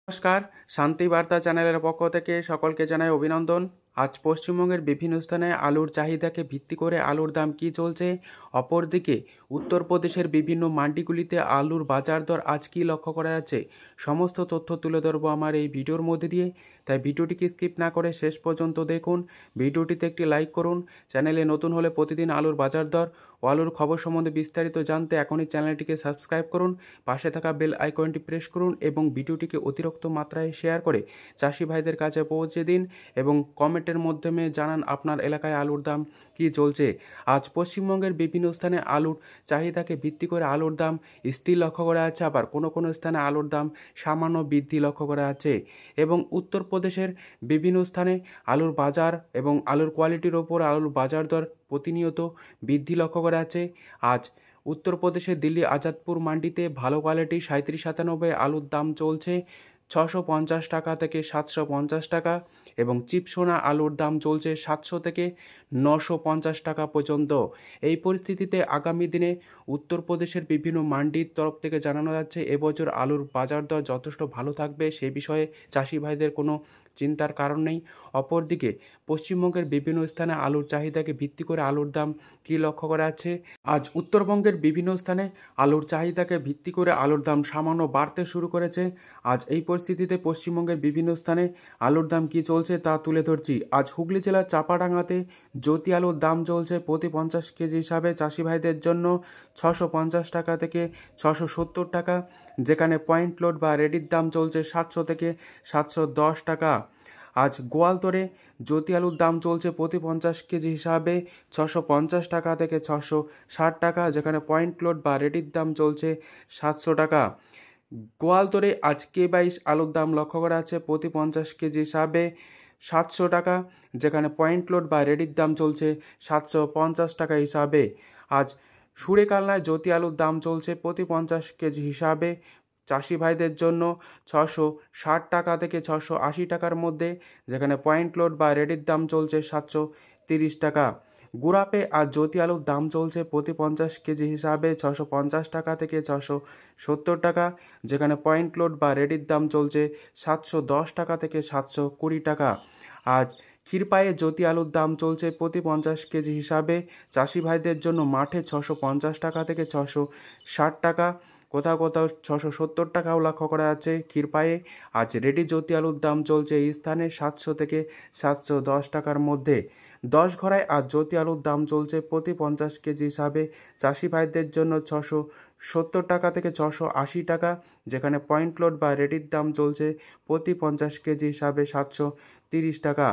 নমস্কার, শান্তি বার্তা চ্যানেলের পক্ষ থেকে সকলকে জানাই অভিনন্দন। আজ পশ্চিমবঙ্গের বিভিন্ন স্থানে আলুর চাহিদাকে ভিত্তি করে আলুর দাম কী চলছে, অপরদিকে উত্তরপ্রদেশের বিভিন্ন মান্ডিগুলিতে আলুর বাজার দর আজ কী লক্ষ্য করা যাচ্ছে, সমস্ত তথ্য তুলে ধরবো আমার এই ভিডিওর মধ্যে দিয়ে। তাই ভিডিওটিকে স্কিপ না করে শেষ পর্যন্ত দেখুন। ভিডিওটিতে একটি লাইক করুন। চ্যানেলে নতুন হলে প্রতিদিন আলুর বাজার দর ও আলুর খবর সম্বন্ধে বিস্তারিত জানতে এখনই চ্যানেলটিকে সাবস্ক্রাইব করুন, পাশে থাকা বেল আইকনটি প্রেস করুন এবং ভিডিওটিকে অতিরিক্ত মাত্রায় শেয়ার করে চাষি ভাইদের কাছে পৌঁছে দিন এবং কমেন্টের মাধ্যমে জানান আপনার এলাকায় আলুর দাম কী চলছে। আজ পশ্চিমবঙ্গের বিভিন্ন স্থানে আলুর চাহিদাকে ভিত্তি করে আলুর দাম স্থির লক্ষ্য করা যাচ্ছে, আবার কোনো কোনো স্থানে আলুর দাম সামান্য বৃদ্ধি লক্ষ্য করা যাচ্ছে এবং উত্তরপ্রদেশের বিভিন্ন স্থানে আলুর বাজার এবং আলুর কোয়ালিটির ওপর আলুর বাজার দর প্রতিনিয়ত বৃদ্ধি লক্ষ্য করা যাচ্ছে। আজ উত্তরপ্রদেশের দিল্লি আজাদপুর মান্ডিতে ভালো কোয়ালিটি 37-97 আলুর দাম চলছে 650 টাকা থেকে 750 টাকা এবং চিপসোনা আলুর দাম চলছে 700 থেকে 950 টাকা পর্যন্ত। এই পরিস্থিতিতে আগামী দিনে উত্তরপ্রদেশের বিভিন্ন মান্ডির তরফ থেকে জানানো যাচ্ছে এবছর আলুর বাজার দর যথেষ্ট ভালো থাকবে, সে বিষয়ে চাষি ভাইদের কোনো চিন্তার কারণ নেই। অপরদিকে পশ্চিমবঙ্গের বিভিন্ন স্থানে আলুর চাহিদাকে ভিত্তি করে আলুর দাম কী লক্ষ্য করা যাচ্ছে, আজ উত্তরবঙ্গের বিভিন্ন স্থানে আলুর চাহিদাকে ভিত্তি করে আলুর দাম সামান্য বাড়তে শুরু করেছে। আজ এই পরিস্থিতিতে পশ্চিমবঙ্গের বিভিন্ন স্থানে আলুর দাম কী চলছে তা তুলে ধরছি। আজ হুগলি জেলার চাপাডাঙ্গাতে জ্যোতি আলুর দাম চলছে প্রতি 50 কেজি হিসাবে চাষি ভাইদের জন্য 650 টাকা থেকে 670 টাকা, যেখানে পয়েন্ট লোড বা রেডির দাম চলছে 700 থেকে 710 টাকা। আজ গোয়ালতরে জ্যোতি আলুর দাম চলছে প্রতি 50 কেজি হিসাবে 650 টাকা থেকে 660 টাকা, যেখানে পয়েন্ট লোড বা রেডির দাম চলছে 700 টাকা। গোয়ালতরে আজ K22 আলুর দাম লক্ষ্য করা আছে প্রতি 50 কেজি হিসাবে 700 টাকা, যেখানে পয়েন্ট লোড বা রেডির দাম চলছে 750 টাকা হিসাবে। আজ সুরেকালনায় জ্যোতি আলুর দাম চলছে প্রতি 50 কেজি হিসাবে চাষি ভাইদের জন্য 660 টাকা থেকে 680 টাকার মধ্যে, যেখানে পয়েন্ট লোড বা রেডির দাম চলছে 730 টাকা। গুড়াপে আজ জ্যোতি আলুর দাম চলছে প্রতি 50 কেজি হিসাবে 650 টাকা থেকে 670 টাকা, যেখানে পয়েন্ট লোড বা রেডির দাম চলছে 710 টাকা থেকে 720 টাকা। আজ ক্ষীরপায়ে জ্যোতি আলুর দাম চলছে প্রতি 50 কেজি হিসাবে চাষি ভাইদের জন্য মাঠে 650 টাকা থেকে 660 টাকা, কোথাও কোথাও 670 টাকাও লক্ষ্য করা যাচ্ছে ক্ষীরপায়ে। আজ রেডি জ্যোতি আলুর দাম চলছে এই স্থানে 700 থেকে 710 টাকার মধ্যে। 10 ঘরায় আজ জ্যোতি আলুর দাম চলছে প্রতি 50 কেজি হিসাবে চাষি ভাইদের জন্য 670 টাকা থেকে 680 টাকা, যেখানে পয়েন্ট লোড বা রেডির দাম চলছে প্রতি 50 কেজি হিসাবে 730 টাকা।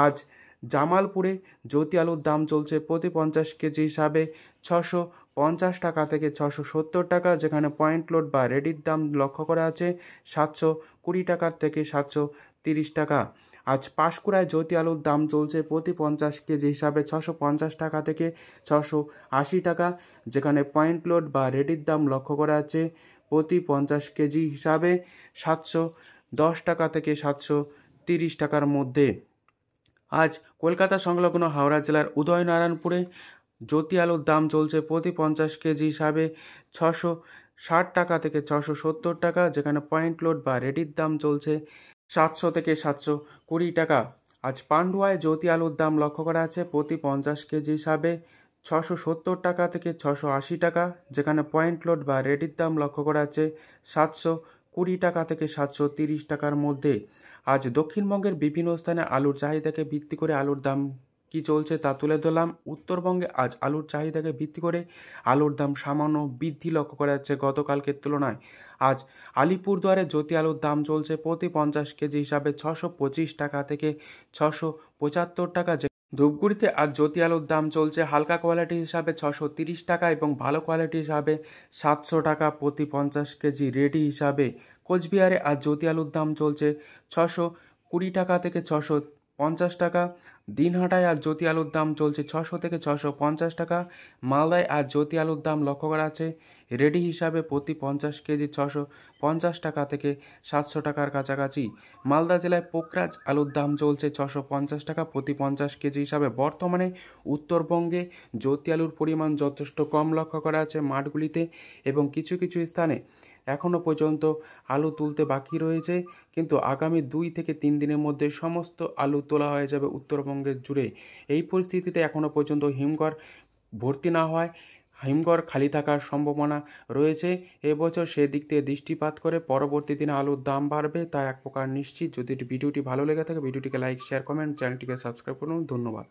আজ জামালপুরে জ্যোতি আলুর দাম চলছে প্রতি 50 কেজি হিসাবে 650 টাকা থেকে 670 টাকা, যেখানে পয়েন্ট লোড বা রেডির দাম লক্ষ্য করা আছে 720 টাকার থেকে 730 টাকা। আজ পাঁশকুড়ায় জ্যোতি আলুর দাম চলছে প্রতি 50 কেজি হিসাবে 650 টাকা থেকে 680 টাকা, যেখানে পয়েন্ট লোড বা রেডির দাম লক্ষ্য করা আছে প্রতি 50 কেজি হিসাবে 710 টাকা থেকে 730 টাকার মধ্যে। আজ কলকাতা সংলগ্ন হাওড়া জেলার উদয়নারায়ণপুরে জ্যোতি আলুর দাম চলছে প্রতি 50 কেজি হিসাবে 660 টাকা থেকে 670 টাকা, যেখানে পয়েন্ট লোড বা রেডির দাম চলছে 700 থেকে 720 টাকা। আজ পান্ডুয়ায় জ্যোতি আলুর দাম লক্ষ্য করা আছে প্রতি 50 কেজি হিসাবে 670 টাকা থেকে 680 টাকা, যেখানে পয়েন্ট লোড বা রেডির দাম লক্ষ্য করা আছে 720 টাকা থেকে 730 টাকার মধ্যে। আজ দক্ষিণবঙ্গের বিভিন্ন স্থানে আলুর চাহিদাকে ভিত্তি করে আলুর দাম কী চলছে তা তুলে ধরলাম। উত্তরবঙ্গে আজ আলুর চাহিদাকে ভিত্তি করে আলুর দাম সামান্য বৃদ্ধি লক্ষ্য করা যাচ্ছে গতকালকের তুলনায়। আজ আলিপুরদুয়ারে জ্যোতি আলুর দাম চলছে প্রতি 50 কেজি হিসাবে 625 টাকা থেকে 675 টাকা। ধূপগুড়িতে আজ জ্যোতি আলুর দাম চলছে হালকা কোয়ালিটি হিসাবে 630 টাকা এবং ভালো কোয়ালিটি হিসাবে 700 টাকা প্রতি 50 কেজি রেডি হিসাবে। কোচবিহারে আজ জ্যোতি আলুর দাম চলছে 620 টাকা থেকে 650 টাকা। দিনহাটায় আজ জ্যোতি আলুর দাম চলছে 600 থেকে 650 টাকা। মালদায় আজ জ্যোতি আলুর দাম লক্ষ্য করা আছে রেডি হিসাবে প্রতি 50 কেজি 650 টাকা থেকে 700 টাকার কাছাকাছি। মালদা জেলায় পোকরাজ আলুর দাম চলছে 650 টাকা প্রতি 50 কেজি হিসাবে। বর্তমানে উত্তরবঙ্গে জ্যোতি আলুর পরিমাণ যথেষ্ট কম লক্ষ্য করা আছে মাঠগুলিতে এবং কিছু কিছু স্থানে এখনও পর্যন্ত আলু তুলতে বাকি রয়েছে, কিন্তু আগামী 2 থেকে 3 দিনের মধ্যে সমস্ত আলু তোলা হয়ে যাবে উত্তরবঙ্গের জুড়ে। এই পরিস্থিতিতে এখনও পর্যন্ত হিমঘর ভর্তি না হওয়ায় হিমঘর খালি থাকার সম্ভাবনা রয়েছে। এবছর সেদিক থেকে দৃষ্টিপাত করে পরবর্তী দিনে আলুর দাম বাড়বে, তা এক প্রকার নিশ্চিত। যদি ভিডিওটি ভালো লেগে থাকে ভিডিওটিকে লাইক, শেয়ার, কমেন্ট, চ্যানেলটিকে সাবস্ক্রাইব করুন। ধন্যবাদ।